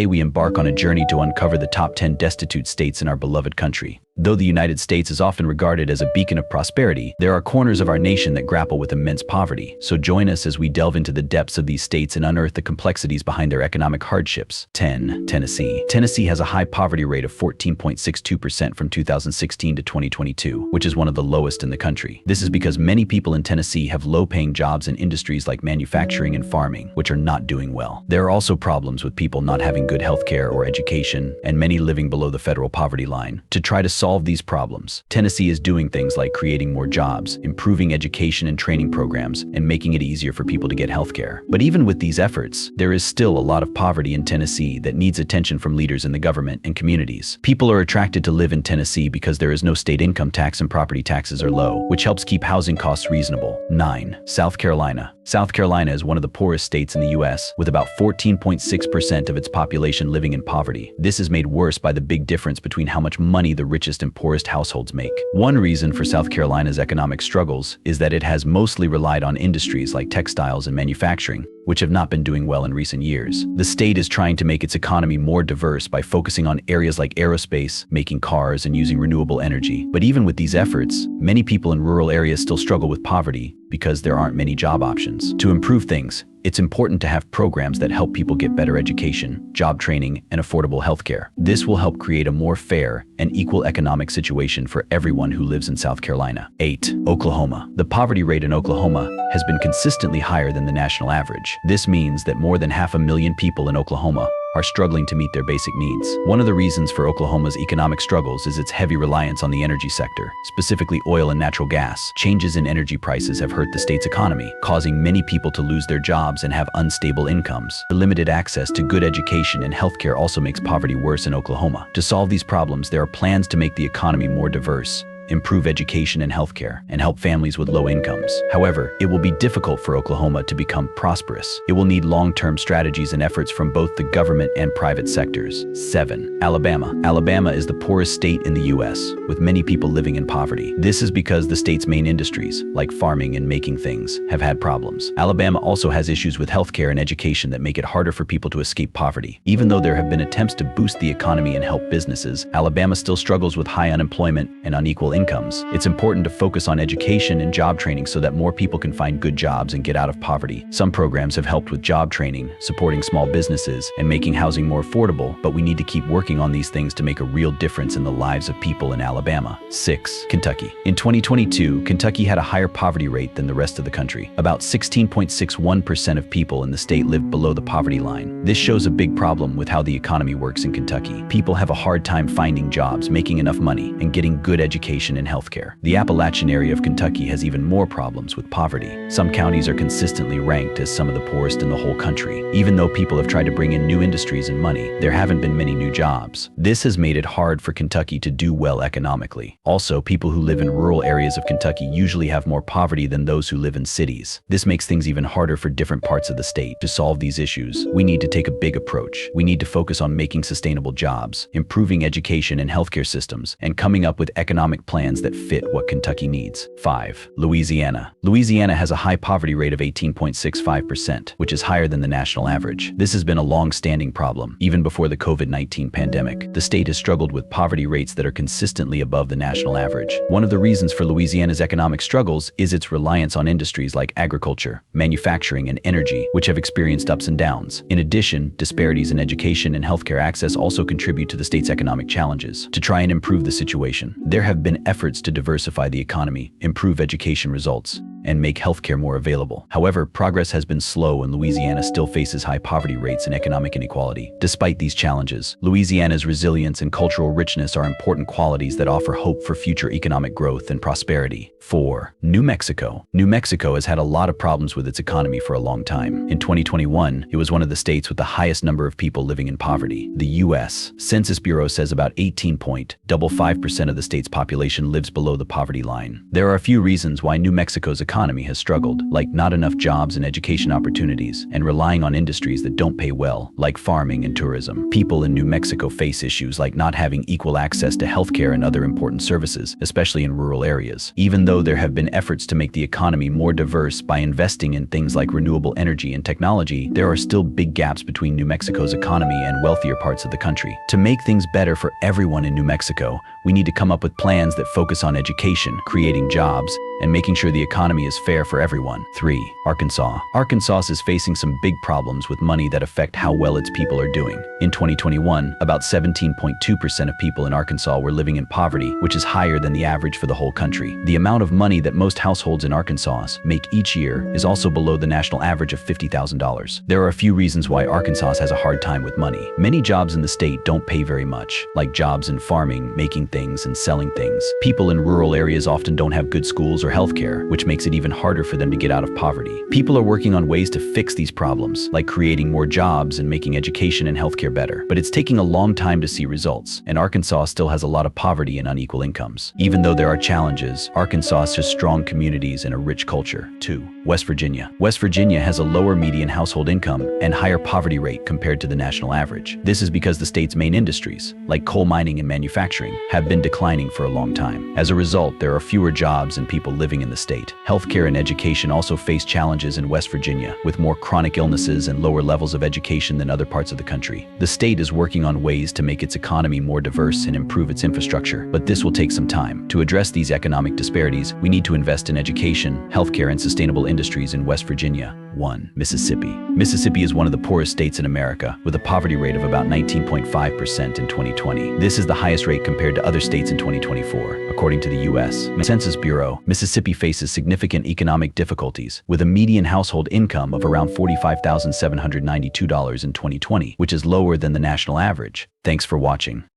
Today we embark on a journey to uncover the top 10 destitute states in our beloved country. Though the United States is often regarded as a beacon of prosperity, there are corners of our nation that grapple with immense poverty. So join us as we delve into the depths of these states and unearth the complexities behind their economic hardships. 10. Tennessee. Tennessee has a high poverty rate of 14.62% from 2016 to 2022, which is one of the lowest in the country. This is because many people in Tennessee have low-paying jobs in industries like manufacturing and farming, which are not doing well. There are also problems with people not having good health care or education, and many living below the federal poverty line. To try to solve these problems, Tennessee is doing things like creating more jobs, improving education and training programs, and making it easier for people to get health care. But even with these efforts, there is still a lot of poverty in Tennessee that needs attention from leaders in the government and communities. People are attracted to live in Tennessee because there is no state income tax and property taxes are low, which helps keep housing costs reasonable. 9. South Carolina. South Carolina is one of the poorest states in the U.S., with about 14.6% of its population living in poverty. This is made worse by the big difference between how much money the richest and poorest households make. One reason for South Carolina's economic struggles is that it has mostly relied on industries like textiles and manufacturing, which have not been doing well in recent years. The state is trying to make its economy more diverse by focusing on areas like aerospace, making cars, and using renewable energy. But even with these efforts, many people in rural areas still struggle with poverty because there aren't many job options. To improve things, it's important to have programs that help people get better education, job training, and affordable healthcare. This will help create a more fair and equal economic situation for everyone who lives in South Carolina. 8. Oklahoma. The poverty rate in Oklahoma has been consistently higher than the national average. This means that more than 500,000 people in Oklahoma are struggling to meet their basic needs. One of the reasons for Oklahoma's economic struggles is its heavy reliance on the energy sector, specifically oil and natural gas. Changes in energy prices have hurt the state's economy, causing many people to lose their jobs and have unstable incomes. The limited access to good education and healthcare also makes poverty worse in Oklahoma. To solve these problems, there are plans to make the economy more diverse, improve education and healthcare, and help families with low incomes. However, it will be difficult for Oklahoma to become prosperous. It will need long-term strategies and efforts from both the government and private sectors. 7. Alabama. Alabama is the poorest state in the U.S., with many people living in poverty. This is because the state's main industries, like farming and making things, have had problems. Alabama also has issues with healthcare and education that make it harder for people to escape poverty. Even though there have been attempts to boost the economy and help businesses, Alabama still struggles with high unemployment and unequal incomes. It's important to focus on education and job training so that more people can find good jobs and get out of poverty. Some programs have helped with job training, supporting small businesses, and making housing more affordable, but we need to keep working on these things to make a real difference in the lives of people in Alabama. 6. Kentucky. In 2022, Kentucky had a higher poverty rate than the rest of the country. About 16.61% of people in the state lived below the poverty line. This shows a big problem with how the economy works in Kentucky. People have a hard time finding jobs, making enough money, and getting good education and healthcare. The Appalachian area of Kentucky has even more problems with poverty. Some counties are consistently ranked as some of the poorest in the whole country. Even though people have tried to bring in new industries and money, there haven't been many new jobs. This has made it hard for Kentucky to do well economically. Also, people who live in rural areas of Kentucky usually have more poverty than those who live in cities. This makes things even harder for different parts of the state. To solve these issues, we need to take a big approach. We need to focus on making sustainable jobs, improving education and healthcare systems, and coming up with economic plans that fit what Kentucky needs. 5. Louisiana. Louisiana has a high poverty rate of 18.65%, which is higher than the national average. This has been a long-standing problem. Even before the COVID-19 pandemic, the state has struggled with poverty rates that are consistently above the national average. One of the reasons for Louisiana's economic struggles is its reliance on industries like agriculture, manufacturing, and energy, which have experienced ups and downs. In addition, disparities in education and healthcare access also contribute to the state's economic challenges. To try and improve the situation, there have been efforts to diversify the economy, improve education results, and make healthcare more available. However, progress has been slow and Louisiana still faces high poverty rates and economic inequality. Despite these challenges, Louisiana's resilience and cultural richness are important qualities that offer hope for future economic growth and prosperity. 4. New Mexico. New Mexico has had a lot of problems with its economy for a long time. In 2021, it was one of the states with the highest number of people living in poverty. The U.S. Census Bureau says about 18.55% of the state's population lives below the poverty line. There are a few reasons why New Mexico's economy has struggled, like not enough jobs and education opportunities, and relying on industries that don't pay well, like farming and tourism. People in New Mexico face issues like not having equal access to healthcare and other important services, especially in rural areas. Even though there have been efforts to make the economy more diverse by investing in things like renewable energy and technology, there are still big gaps between New Mexico's economy and wealthier parts of the country. To make things better for everyone in New Mexico, we need to come up with plans that focus on education, creating jobs, and making sure the economy is fair for everyone. 3. Arkansas. Arkansas is facing some big problems with money that affect how well its people are doing. In 2021, about 17.2% of people in Arkansas were living in poverty, which is higher than the average for the whole country. The amount of money that most households in Arkansas make each year is also below the national average of $50,000. There are a few reasons why Arkansas has a hard time with money. Many jobs in the state don't pay very much, like jobs in farming, making things, and selling things. People in rural areas often don't have good schools or healthcare, which makes it even harder for them to get out of poverty. People are working on ways to fix these problems, like creating more jobs and making education and healthcare better. But it's taking a long time to see results, and Arkansas still has a lot of poverty and unequal incomes. Even though there are challenges, Arkansas has strong communities and a rich culture. 2. West Virginia. West Virginia has a lower median household income and higher poverty rate compared to the national average. This is because the state's main industries, like coal mining and manufacturing, have been declining for a long time. As a result, there are fewer jobs and people living in the state. Healthcare and education also face challenges in West Virginia, with more chronic illnesses and lower levels of education than other parts of the country. The state is working on ways to make its economy more diverse and improve its infrastructure, but this will take some time. To address these economic disparities, we need to invest in education, healthcare, and sustainable industries in West Virginia. 1. Mississippi. Mississippi is one of the poorest states in America, with a poverty rate of about 19.5% in 2020. This is the highest rate compared to other states in 2024, according to the U.S. Census Bureau. Mississippi faces significant economic difficulties, with a median household income of around $45,792 in 2020, which is lower than the national average. Thanks for watching.